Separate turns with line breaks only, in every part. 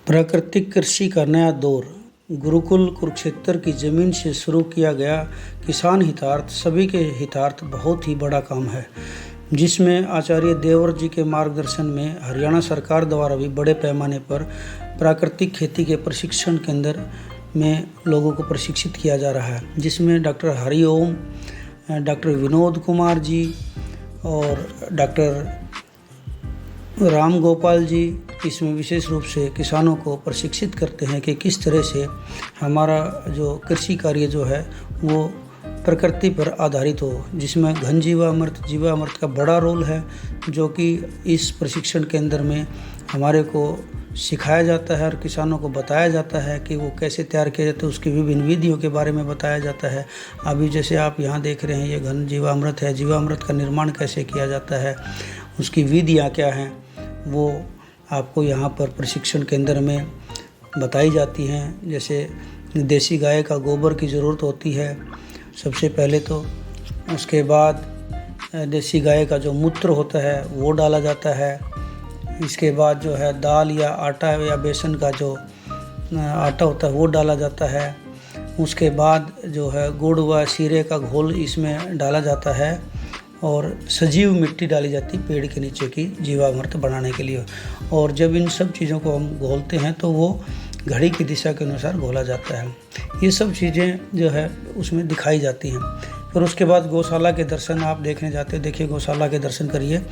प्राकृतिक कृषि का नया दौर। गुरुकुल कुरुक्षेत्र की ज़मीन से शुरू किया गया किसान हितार्थ सभी के हितार्थ बहुत ही बड़ा काम है, जिसमें आचार्य देवर जी के मार्गदर्शन में हरियाणा सरकार द्वारा भी बड़े पैमाने पर प्राकृतिक खेती के प्रशिक्षण केंद्र में लोगों को प्रशिक्षित किया जा रहा है, जिसमें डॉक्टर हरिओम, डॉक्टर विनोद कुमार जी और डॉक्टर राम गोपाल जी इसमें विशेष रूप से किसानों को प्रशिक्षित करते हैं कि किस तरह से हमारा जो कृषि कार्य जो है वो प्रकृति पर आधारित हो, जिसमें घन जीवामृत का बड़ा रोल है, जो कि इस प्रशिक्षण केंद्र में हमारे को सिखाया जाता है और किसानों को बताया जाता है कि वो कैसे तैयार किया जाता है। उसकी विभिन्न विधियों के बारे में बताया जाता है। अभी जैसे आप यहाँ देख रहे हैं, ये घन जीवामृत है, जीवामृत का निर्माण कैसे किया जाता है, उसकी विधियाँ क्या हैं, वो आपको यहाँ पर प्रशिक्षण केंद्र में बताई जाती हैं। जैसे देसी गाय का गोबर की ज़रूरत होती है सबसे पहले, तो उसके बाद देसी गाय का जो मूत्र होता है वो डाला जाता है। इसके बाद जो है दाल या आटा या बेसन का जो आटा होता है वो डाला जाता है। उसके बाद जो है गुड़ व शीरे का घोल इसमें डाला जाता है और सजीव मिट्टी डाली जाती है पेड़ के नीचे की जीवामृत बनाने के लिए। और जब इन सब चीज़ों को हम घोलते हैं तो वो घड़ी की दिशा के अनुसार घोला जाता है। ये सब चीज़ें जो है उसमें दिखाई जाती हैं। फिर उसके बाद गौशाला के दर्शन आप देखने जाते हैं। देखिए, गौशाला के दर्शन करिए।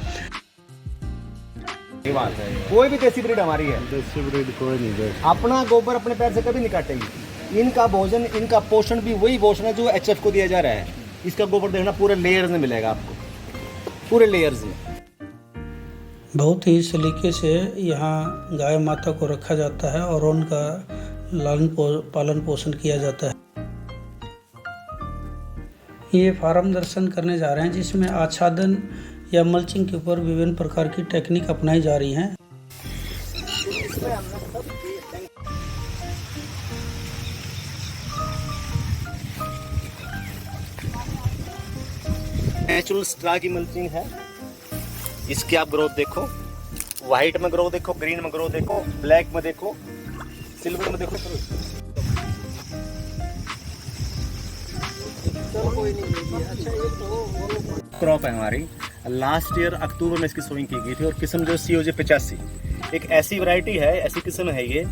बात है, कोई भी देसी ब्रीड हमारी है,
देसी ब्रीड कोई नहीं दे।
अपना गोबर अपने पैर से कभी नहीं काटेगी। इनका भोजन, इनका पोषण भी वही पोषण है जो एचएफ को दिया जा रहा है। इसका गोबर देखना पूरे लेयर्स में मिलेगा आपको, पूरे लेयर्स में।
बहुत ही सलीके से यहाँ गाय माता को रखा जाता है और उनका पालन पोषण किया जाता है। ये फार्म दर्शन करने जा रहे हैं, जिसमें आच्छादन या मल्चिंग के ऊपर विभिन्न प्रकार की टेक्निक अपनाई जा रही हैं।
नेचुरल स्ट्रा की मल्चिंग है। इसकी आप ग्रोथ देखो, व्हाइट में ग्रोथ देखो, ग्रीन में ग्रोथ देखो, ब्लैक में देखो, सिल्वर में देखो। क्रॉप है हमारी। लास्ट ईयर अक्टूबर में इसकी सोइंग की गई थी और किस्म जो COJ 85 एक ऐसी वैरायटी है, ऐसी किस्म है ये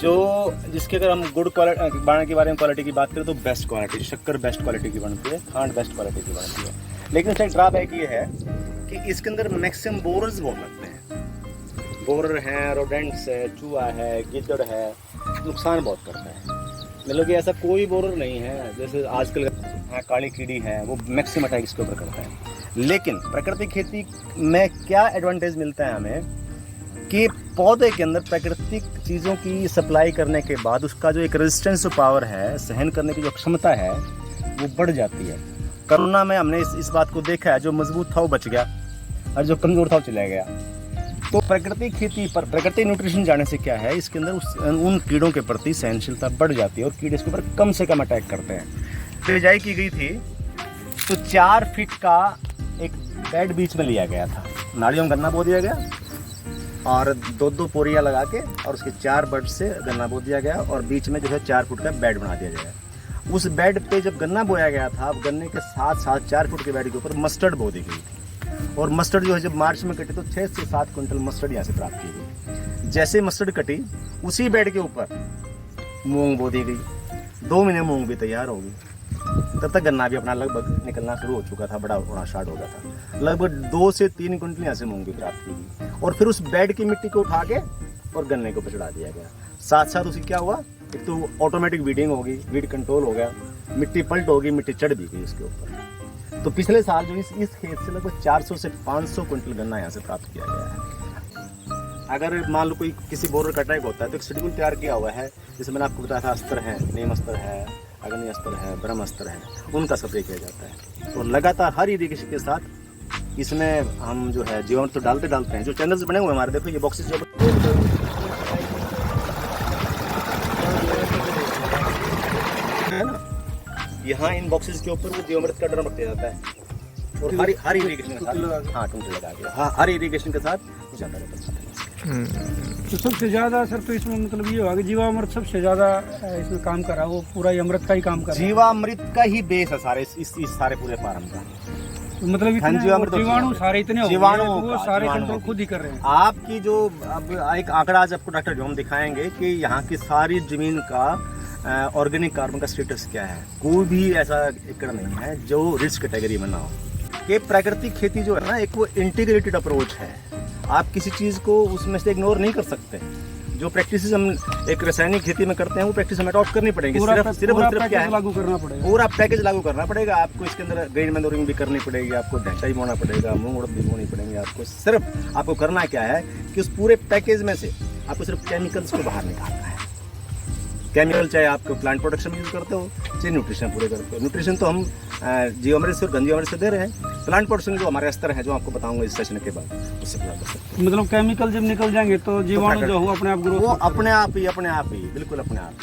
जो जिसके अगर हम गुड़ क्वालिटी बाण के बारे में क्वालिटी की बात करें तो बेस्ट क्वालिटी, शक्कर बेस्ट क्वालिटी की बनती है, खांड बेस्ट क्वालिटी की बनती है। लेकिन इसका ड्रॉबैक ये है कि इसके अंदर मैक्सिमम बोरर्स बहुत लगते हैं। बोरर हैं, रोडेंट्स है, चूहा है, गिद्दड़ है, नुकसान बहुत करता है। मतलब कि ऐसा कोई बोरर नहीं है जैसे आजकल काली कीड़ी है, वो मैक्सिमम अटैक इसके ऊपर करता है। लेकिन प्राकृतिक खेती में क्या एडवांटेज मिलता है हमें कि पौधे के अंदर प्राकृतिक चीज़ों की सप्लाई करने के बाद उसका जो एक रेजिस्टेंस पावर है, सहन करने की जो क्षमता है, वो बढ़ जाती है। कोरोना में हमने इस बात को देखा है, जो मजबूत था वो बच गया और जो कमज़ोर था वो चला गया। तो प्राकृतिक खेती पर प्राकृतिक न्यूट्रिशन जाने से क्या है, इसके अंदर उन कीड़ों के प्रति सहनशीलता बढ़ जाती है और कीड़े इसके ऊपर कम से कम अटैक करते हैं। बिजाई की गई थी तो 4 फीट का एक बेड बीच में लिया गया था, नालियों में गन्ना बो दिया गया और 2-2 पोरियाँ लगा के और उसके 4 बड से गन्ना बो दिया गया और बीच में जो है 4 फुट का बेड बना दिया गया। उस बेड पे जब गन्ना बोया गया था, अब गन्ने के साथ साथ 4 फुट के बेड के ऊपर मस्टर्ड बो दी गई थी और मस्टर्ड जो है जब मार्च में कटी तो 6 से 7 क्विंटल मस्टर्ड यहाँ से प्राप्त की गई। जैसे मस्टर्ड कटी, उसी बेड के ऊपर मूंग बो दी गई। 2 महीने मूंग भी तैयार होगी, तब तक गन्ना भी अपना लगभग निकलना शुरू हो चुका था, बड़ा होना स्टार्ट हो गया था। लगभग 2 से 3 क्विंटल यहाँ से मूंग भी प्राप्त की गई और फिर उस बेड की मिट्टी को उठा के और गन्ने को चढ़ा दिया गया। साथ साथ उसी क्या हुआ, एक तो ऑटोमेटिक वीडिंग होगी, वीड कंट्रोल हो गया, मिट्टी पलट होगी, मिट्टी चढ़ भी गई इसके ऊपर। तो पिछले साल जो इस खेत से लगभग 400 से 500 क्विंटल गन्ना यहाँ से प्राप्त किया गया है। अगर मान लो कोई किसी बोरर का अटैक होता है तो एक शेड्यूल तैयार किया हुआ है, जैसे मैंने आपको बताया था, अस्त्र है, नीम अस्त्र है, अग्नि अस्त्र है, ब्रह्म अस्त्र है, उनका स्प्रे किया जाता है। और लगातार हर इरिगेशन के साथ इसमें हम जो है जीवामृत तो डालते हैं। जो चैनल्स बने हुए हमारे, देखो ये बॉक्सेस जो है ना, यहाँ इन बॉक्सेस के ऊपर वो जीवामृत का ड्रम रखा जाता है और हर इरिगेशन के साथ, हाँ, टूंटे लगा के, हाँ, हर इरिगेशन के साथ जाता रहता है।
तो सबसे ज़्यादा सर तो इसमें मतलब ये होगा कि जीवामृत सबसे ज़्यादा इसमें काम करा, वो पूरा ही अमृत का ही काम करा।
जीवामृत का ही बेस है सारे इस सारे पूरे फार्म का।
तो मतलब इतने जीवाणु सारे इतने हो गए, वो सारे कंट्रोल खुद ही कर रहे हैं।
आपकी जो अब एक आंकड़ा आज आपको डॉक्टर जो हम दिखाएंगे कि यहाँ की सारी जमीन का ऑर्गेनिक कार्बन का स्टेटस क्या है। कोई भी ऐसा एकड़ नहीं है जो रिस्क कैटेगरी में ना हो। कि प्राकृतिक खेती जो है ना, एक वो इंटीग्रेटेड अप्रोच है। आप किसी चीज़ को उसमें से इग्नोर नहीं कर सकते। जो प्रैक्टिसेस हम एक रासायनिक खेती में करते हैं वो प्रैक्टिस हमें अडॉप्ट करनी पड़ेगी। सिर्फ क्या है,
लागू करना पड़ेगा,
पूरा पैकेज लागू करना पड़ेगा। आपको इसके अंदर ग्रेन मैन्योरिंग भी करनी पड़ेगी, आपको ढैंचा भी बोना पड़ेगा, मूंग उड़द भी बोनी पड़ेंगे। आपको सिर्फ आपको करना क्या है कि उस पूरे पैकेज में से आपको सिर्फ केमिकल्स को बाहर निकालना है। केमिकल चाहे आपको प्लांट प्रोडक्शन में यूज करते हो, चाहे न्यूट्रिशन पूरे करते हो। न्यूट्रिशन तो हम जीवामृत से और घन जीवामृत से दे रहे हैं। प्लांट प्रोडक्शन जो हमारे स्तर है, जो आपको बताऊंगा इस सेशन के बाद, उससे पूरा कर सकते हैं।
मतलब केमिकल जब निकल जाएंगे तो जीवाणु जो हो अपने आप ग्रोथ,
वो अपने आप ही बिल्कुल अपने आप।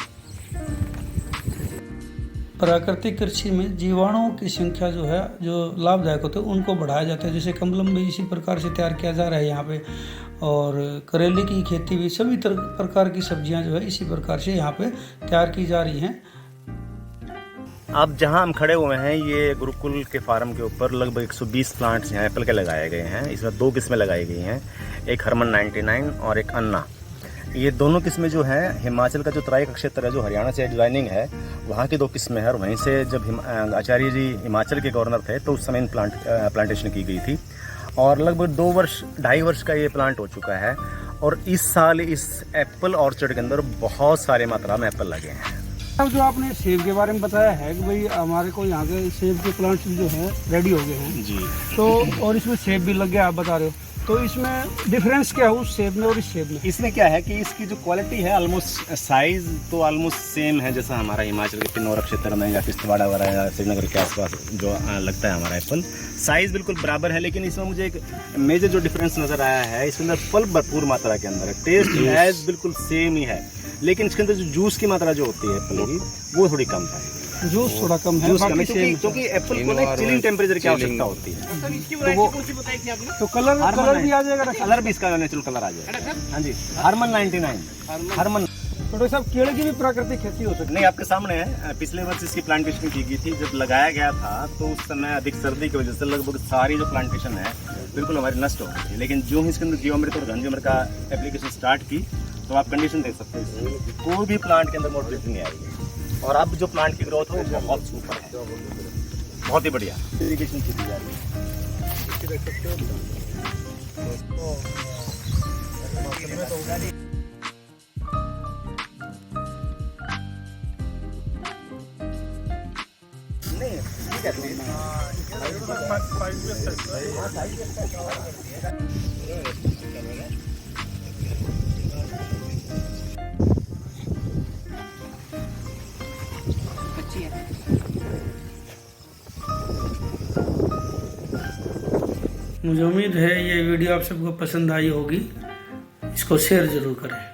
प्राकृतिक कृषि में जीवाणुओं की संख्या जो है, जो लाभदायक होते हैं, उनको बढ़ाया जाता है। जैसे कमलम भी इसी प्रकार से तैयार किया जा रहा है यहाँ पे, और करेले की खेती भी, सभी प्रकार की सब्जियां जो है इसी प्रकार से यहाँ पे तैयार की जा रही हैं।
अब जहाँ हम खड़े हुए हैं, ये गुरुकुल के फार्म के ऊपर लगभग 120 प्लांट्स यहाँ एप्पल के लगाए गए हैं। इसमें 2 किस्में लगाई गई हैं, एक हरमन 99 और एक अन्ना। ये दोनों किस्में जो हैं, हिमाचल का जो तराई का क्षेत्र है, जो हरियाणा से एडजॉइनिंग है, वहाँ की 2 किस्में हैं। और वहीं से जब आचार्य जी हिमाचल के गवर्नर थे तो उस समय इन प्लांटेशन की गई थी। और लगभग 2-2.5 वर्ष का ये प्लांट हो चुका है। और इस साल इस एप्पल ऑर्चर्ड के अंदर बहुत सारे मात्रा में एप्पल लगे हैं।
अब जो आपने सेब के बारे में बताया है कि भाई हमारे को यहाँ के सेब के प्लांट्स जो है रेडी हो गए हैं
जी,
तो और इसमें सेब भी लग गया, आप बता रहे हो, तो इसमें डिफरेंस क्या है उस सेब में और इस सेब में?
इसमें क्या है कि इसकी जो क्वालिटी है, ऑलमोस्ट साइज तो ऑलमोस्ट सेम है जैसा हमारा हिमाचल के किन्नौर क्षेत्र में या किश्तवाड़ वगैरह या श्रीनगर के आसपास जो लगता है हमारा एप्पल, साइज बिल्कुल बराबर है। लेकिन इसमें मुझे एक मेजर जो डिफरेंस नज़र आया है, इसके अंदर फल भरपूर मात्रा के अंदर है। टेस्ट एज बिल्कुल सेम ही है, लेकिन इसके अंदर जो जूस की मात्रा जो होती है एप्पल की, वो थोड़ी कम है।
जूस थोड़ा कम है,
क्योंकि एप्पल को ना चिलिंग टेम्परेचर की आवश्यकता होती है।
तो वो तो कलर भी आ जाएगा,
कलर भी इसका नेचुरल कलर आ जाएगा। हाँ जी, हरमन 99 हरमन।
तो डॉक्टर साहब, केले की भी प्राकृतिक खेती हो सकती है?
नहीं, आपके सामने है। पिछले वर्ष इसकी प्लांटेशन की गई थी। जब लगाया गया था तो उस समय अधिक सर्दी की वजह से लगभग सारी जो प्लांटेशन है बिल्कुल हमारी नष्ट हो गई थी। लेकिन जो ही इसके अंदर जीवामृत और घन जीवामृत का एप्लीकेशन स्टार्ट की तो आप कंडीशन देख सकते हैं, कोई भी प्लांट के अंदर मोर्टेलिटी नहीं आएगी। और अब जो प्लांट की ग्रोथ है वो बहुत सुपर है, बहुत ही बढ़िया इरिगेशन की जा रही है। नहीं, ठीक है।
मुझे उम्मीद है ये वीडियो आप सबको पसंद आई होगी। इसको शेयर ज़रूर करें।